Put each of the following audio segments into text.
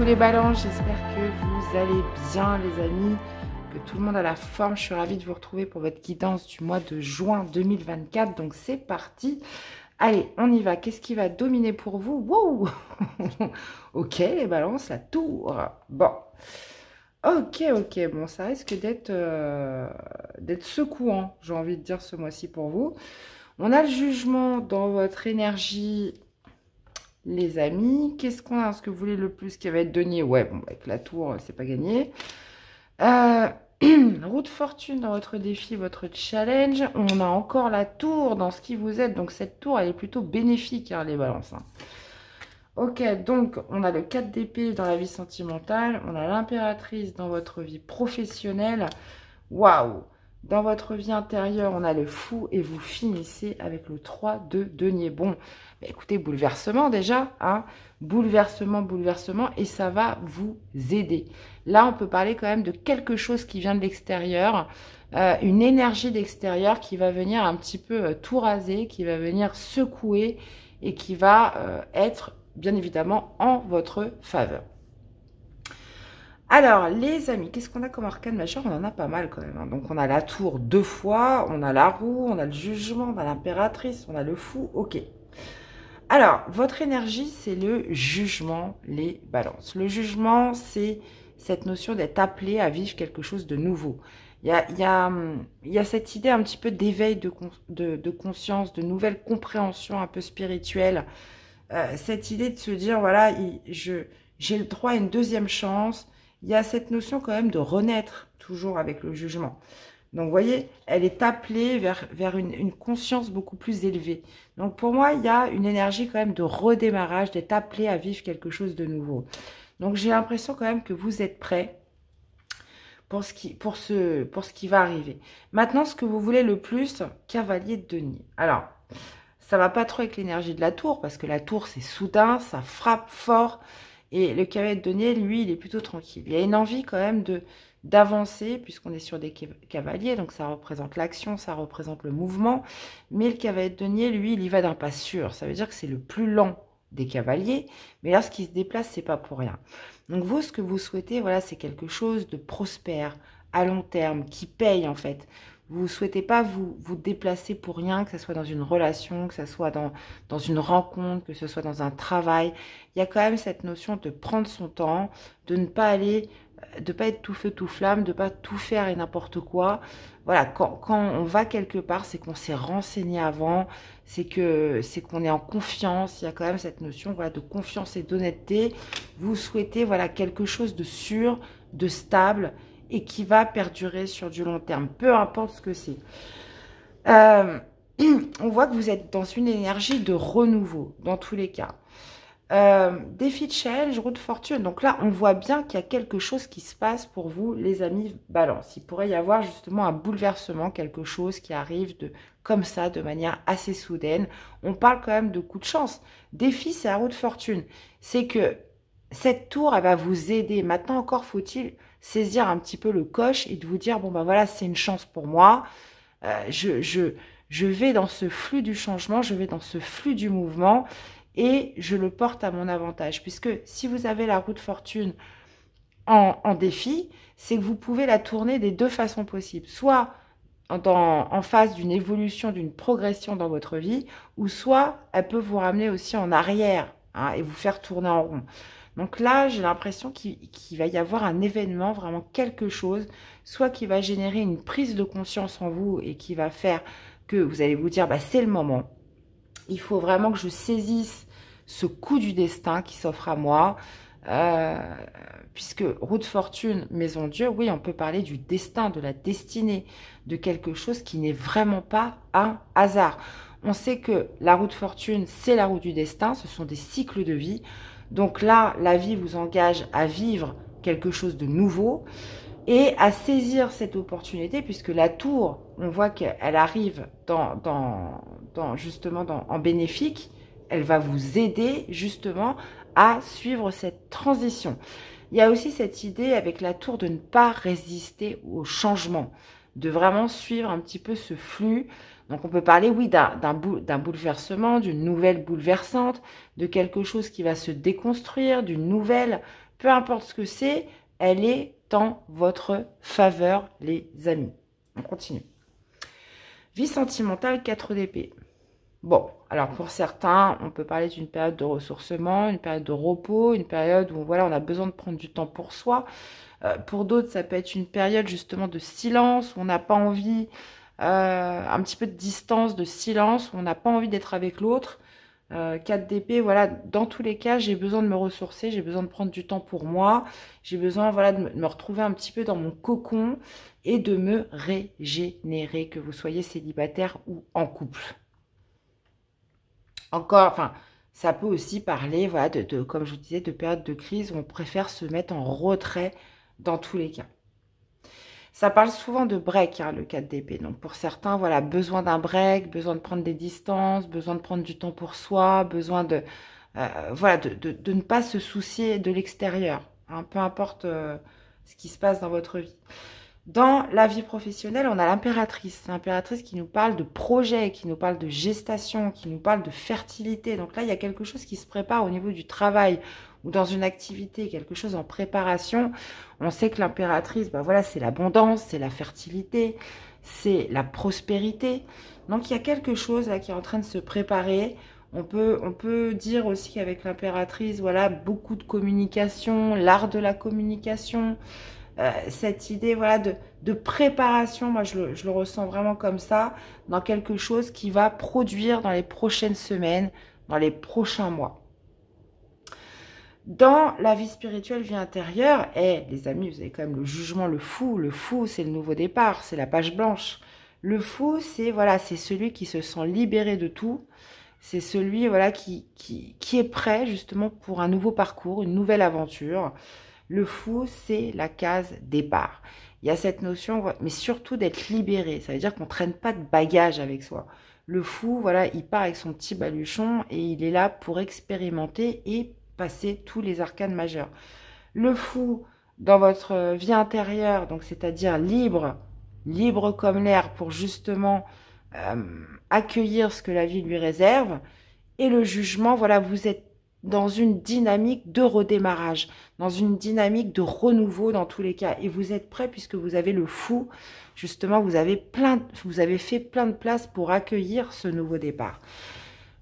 les balances, j'espère que vous allez bien les amis, que tout le monde a la forme. Je suis ravie de vous retrouver pour votre guidance du mois de juin 2024. Donc c'est parti. Allez, on y va. Qu'est-ce qui va dominer pour vous? Wow. Ok, les balances, la tour. Bon. Ok, ok. Bon, ça risque d'être secouant, j'ai envie de dire, ce mois-ci pour vous. On a le jugement dans votre énergie. Les amis, qu'est-ce qu'on a? Est-ce que vous voulez le plus qui va être donné? Ouais, bon, avec la tour, c'est pas gagné. Roue de fortune dans votre défi, votre challenge. On a encore la tour dans ce qui vous aide. Donc, cette tour, elle est plutôt bénéfique, hein, les balances. Hein. Ok, donc, on a le 4 d'épée dans la vie sentimentale. On a l'impératrice dans votre vie professionnelle. Waouh! Dans votre vie intérieure, on a le fou et vous finissez avec le 3 de denier. Bon, bah écoutez, bouleversement déjà, hein, bouleversement, bouleversement, et ça va vous aider. Là, on peut parler quand même de quelque chose qui vient de l'extérieur, une énergie d'extérieur qui va venir un petit peu tout raser, qui va venir secouer et qui va être bien évidemment en votre faveur. Alors, les amis, qu'est-ce qu'on a comme arcane majeur? On en a pas mal quand même. Hein. Donc, on a la tour 2 fois, on a la roue, on a le jugement, on a l'impératrice, on a le fou. Ok. Alors, votre énergie, c'est le jugement, les balances. Le jugement, c'est cette notion d'être appelé à vivre quelque chose de nouveau. Il y a cette idée un petit peu d'éveil de conscience, de nouvelle compréhension un peu spirituelle. Cette idée de se dire, voilà, j'ai le droit à une deuxième chance. Il y a cette notion quand même de renaître, toujours avec le jugement. Donc, vous voyez, elle est appelée vers une conscience beaucoup plus élevée. Donc, pour moi, il y a une énergie quand même de redémarrage, d'être appelé à vivre quelque chose de nouveau. Donc, j'ai l'impression quand même que vous êtes prêts pour ce qui va arriver. Maintenant, ce que vous voulez le plus, cavalier de denier. Alors, ça va pas trop avec l'énergie de la tour, parce que la tour, c'est soudain, ça frappe fort. Et le cavalier de denier, lui, il est plutôt tranquille. Il y a une envie quand même d'avancer, puisqu'on est sur des cavaliers, donc ça représente l'action, ça représente le mouvement. Mais le cavalier de denier, lui, il y va d'un pas sûr. Ça veut dire que c'est le plus lent des cavaliers, mais lorsqu'il se déplace, c'est pas pour rien. Donc vous, ce que vous souhaitez, voilà, c'est quelque chose de prospère, à long terme, qui paye en fait. Vous ne souhaitez pas vous déplacer pour rien, que ce soit dans une relation, que ce soit dans une rencontre, que ce soit dans un travail. Il y a quand même cette notion de prendre son temps, de ne pas être tout feu, tout flamme, de ne pas tout faire et n'importe quoi. Voilà, quand on va quelque part, c'est qu'on s'est renseigné avant, c'est qu'on est en confiance. Il y a quand même cette notion, voilà, de confiance et d'honnêteté. Vous souhaitez, voilà, quelque chose de sûr, de stable, et qui va perdurer sur du long terme, peu importe ce que c'est. On voit que vous êtes dans une énergie de renouveau, dans tous les cas. Défi de challenge, roue de fortune. Donc là, on voit bien qu'il y a quelque chose qui se passe pour vous, les amis balance. Il pourrait y avoir justement un bouleversement, quelque chose qui arrive comme ça, de manière assez soudaine. On parle quand même de coup de chance. Défi, c'est la roue de fortune. C'est que cette tour, elle va vous aider. Maintenant encore, faut-il saisir un petit peu le coche et de vous dire, bon ben voilà, c'est une chance pour moi. Je vais dans ce flux du changement, je vais dans ce flux du mouvement et je le porte à mon avantage. Puisque si vous avez la roue de fortune en défi, c'est que vous pouvez la tourner des deux façons possibles. Soit en face d'une évolution, d'une progression dans votre vie, ou soit elle peut vous ramener aussi en arrière, hein, et vous faire tourner en rond. Donc là, j'ai l'impression qu'il va y avoir un événement, vraiment quelque chose, soit qui va générer une prise de conscience en vous et qui va faire que vous allez vous dire, bah, c'est le moment. Il faut vraiment que je saisisse ce coup du destin qui s'offre à moi. Puisque roue de fortune, maison Dieu, oui, on peut parler du destin, de la destinée, de quelque chose qui n'est vraiment pas un hasard. On sait que la roue de fortune, c'est la roue du destin, ce sont des cycles de vie. Donc là, la vie vous engage à vivre quelque chose de nouveau et à saisir cette opportunité, puisque la tour, on voit qu'elle arrive justement en bénéfique, elle va vous aider justement à suivre cette transition. Il y a aussi cette idée avec la tour de ne pas résister au changement, de vraiment suivre un petit peu ce flux. Donc on peut parler, oui, d'un bouleversement, d'une nouvelle bouleversante, de quelque chose qui va se déconstruire, d'une nouvelle peu importe ce que c'est, elle est en votre faveur, les amis. On continue. Vie sentimentale, 4 d'épée. Bon, alors pour certains, on peut parler d'une période de ressourcement, une période de repos, une période où voilà, on a besoin de prendre du temps pour soi. Pour d'autres, ça peut être une période justement de silence, où on n'a pas envie, un petit peu de distance, de silence, où on n'a pas envie d'être avec l'autre. 4 d'épée, voilà, dans tous les cas, j'ai besoin de me ressourcer, j'ai besoin de prendre du temps pour moi, j'ai besoin, voilà, de me retrouver un petit peu dans mon cocon et de me régénérer, que vous soyez célibataire ou en couple. Encore, enfin, ça peut aussi parler, voilà, comme je vous disais, de période de crise où on préfère se mettre en retrait dans tous les cas. Ça parle souvent de break, hein, le 4 d'épée. Donc pour certains, voilà, besoin d'un break, besoin de prendre des distances, besoin de prendre du temps pour soi, besoin de, voilà, de ne pas se soucier de l'extérieur, hein, peu importe ce qui se passe dans votre vie. Dans la vie professionnelle, on a l'impératrice. L'impératrice qui nous parle de projet, qui nous parle de gestation, qui nous parle de fertilité. Donc là, il y a quelque chose qui se prépare au niveau du travail ou dans une activité, quelque chose en préparation. On sait que l'impératrice, ben voilà, c'est l'abondance, c'est la fertilité, c'est la prospérité. Donc il y a quelque chose là qui est en train de se préparer. On peut dire aussi qu'avec l'impératrice, voilà, beaucoup de communication, l'art de la communication. Cette idée, voilà, de préparation, moi je le ressens vraiment comme ça, dans quelque chose qui va produire dans les prochaines semaines, dans les prochains mois. Dans la vie spirituelle, vie intérieure, les amis, vous avez quand même le jugement, le fou, c'est le nouveau départ, c'est la page blanche. Le fou, c'est voilà, c'est celui qui se sent libéré de tout, c'est celui voilà, qui est prêt justement pour un nouveau parcours, une nouvelle aventure. Le fou, c'est la case départ. Il y a cette notion, mais surtout d'être libéré. Ça veut dire qu'on ne traîne pas de bagages avec soi. Le fou, voilà, il part avec son petit baluchon et il est là pour expérimenter et passer tous les arcanes majeurs. Le fou, dans votre vie intérieure, donc c'est-à-dire libre comme l'air pour justement accueillir ce que la vie lui réserve. Et le jugement, voilà, vous êtes dans une dynamique de redémarrage, dans une dynamique de renouveau dans tous les cas. Et vous êtes prêts puisque vous avez le fou. Justement, vous avez fait plein de place pour accueillir ce nouveau départ.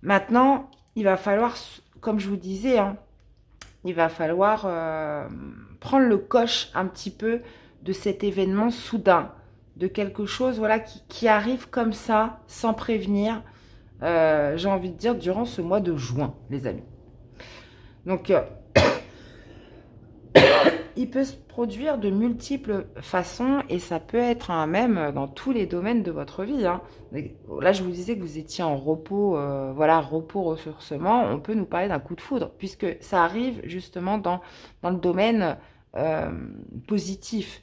Maintenant, il va falloir, comme je vous disais, hein, il va falloir prendre le coche un petit peu de cet événement soudain, de quelque chose voilà, qui arrive comme ça, sans prévenir, j'ai envie de dire, durant ce mois de juin, les amis. Donc, il peut se produire de multiples façons et ça peut être même dans tous les domaines de votre vie. Hein. Là, je vous disais que vous étiez en repos, voilà, repos, ressourcement. On peut nous parler d'un coup de foudre puisque ça arrive justement dans le domaine positif.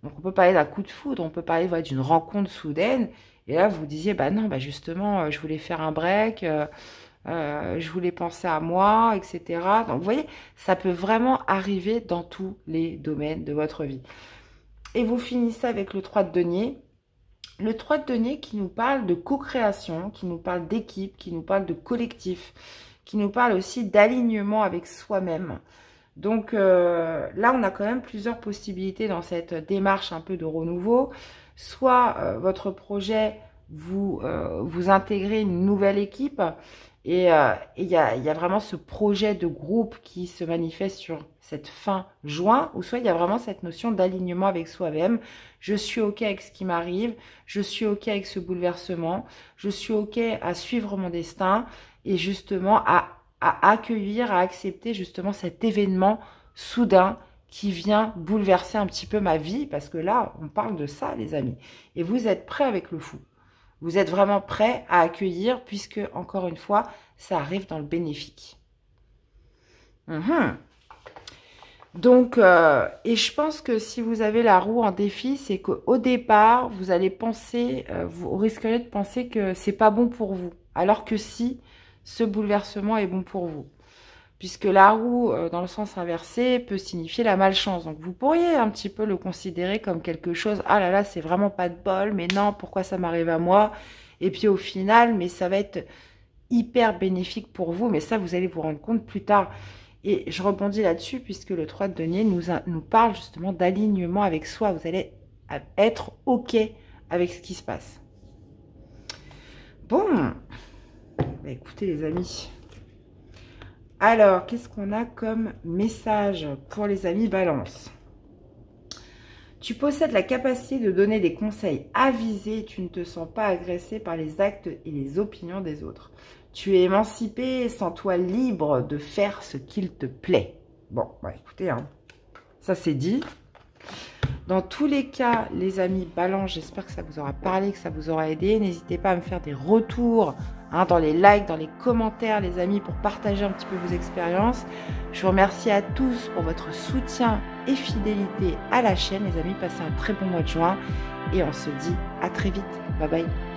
Donc, on peut parler d'un coup de foudre, on peut parler voilà, d'une rencontre soudaine. Et là, vous vous disiez, bah non, bah justement, je voulais faire un break. Je voulais penser à moi, etc. Donc, vous voyez, ça peut vraiment arriver dans tous les domaines de votre vie. Et vous finissez avec le 3 de denier. Le 3 de denier qui nous parle de co-création, qui nous parle d'équipe, qui nous parle de collectif, qui nous parle aussi d'alignement avec soi-même. Donc, là, on a quand même plusieurs possibilités dans cette démarche un peu de renouveau. Soit votre projet, vous intégrez une nouvelle équipe. Et il y a vraiment ce projet de groupe qui se manifeste sur cette fin juin, ou soit il y a vraiment cette notion d'alignement avec soi-même. Je suis OK avec ce qui m'arrive, je suis OK avec ce bouleversement, je suis OK à suivre mon destin et justement à accueillir, à accepter justement cet événement soudain qui vient bouleverser un petit peu ma vie, parce que là, on parle de ça, les amis. Et vous êtes prêts avec le fou. Vous êtes vraiment prêt à accueillir puisque, encore une fois, ça arrive dans le bénéfique. Donc, et je pense que si vous avez la roue en défi, c'est qu'au départ, vous allez penser, vous risquerez de penser que c'est pas bon pour vous. Alors que si, ce bouleversement est bon pour vous. Puisque la roue, dans le sens inversé, peut signifier la malchance. Donc, vous pourriez un petit peu le considérer comme quelque chose, ah là là, c'est vraiment pas de bol, mais non, pourquoi ça m'arrive à moi? Et puis au final, mais ça va être hyper bénéfique pour vous, mais ça, vous allez vous rendre compte plus tard. Et je rebondis là-dessus puisque le 3 de denier nous parle justement d'alignement avec soi. Vous allez être OK avec ce qui se passe. Bon, bah, écoutez les amis. Alors, qu'est-ce qu'on a comme message pour les amis Balance? Tu possèdes la capacité de donner des conseils avisés. Tu ne te sens pas agressé par les actes et les opinions des autres. Tu es émancipé, sens-toi libre de faire ce qu'il te plaît. Bon, bah écoutez, hein, ça c'est dit. Dans tous les cas, les amis Balance, j'espère que ça vous aura parlé, que ça vous aura aidé. N'hésitez pas à me faire des retours dans les likes, dans les commentaires, les amis, pour partager un petit peu vos expériences. Je vous remercie à tous pour votre soutien et fidélité à la chaîne. Les amis, passez un très bon mois de juin et on se dit à très vite. Bye bye.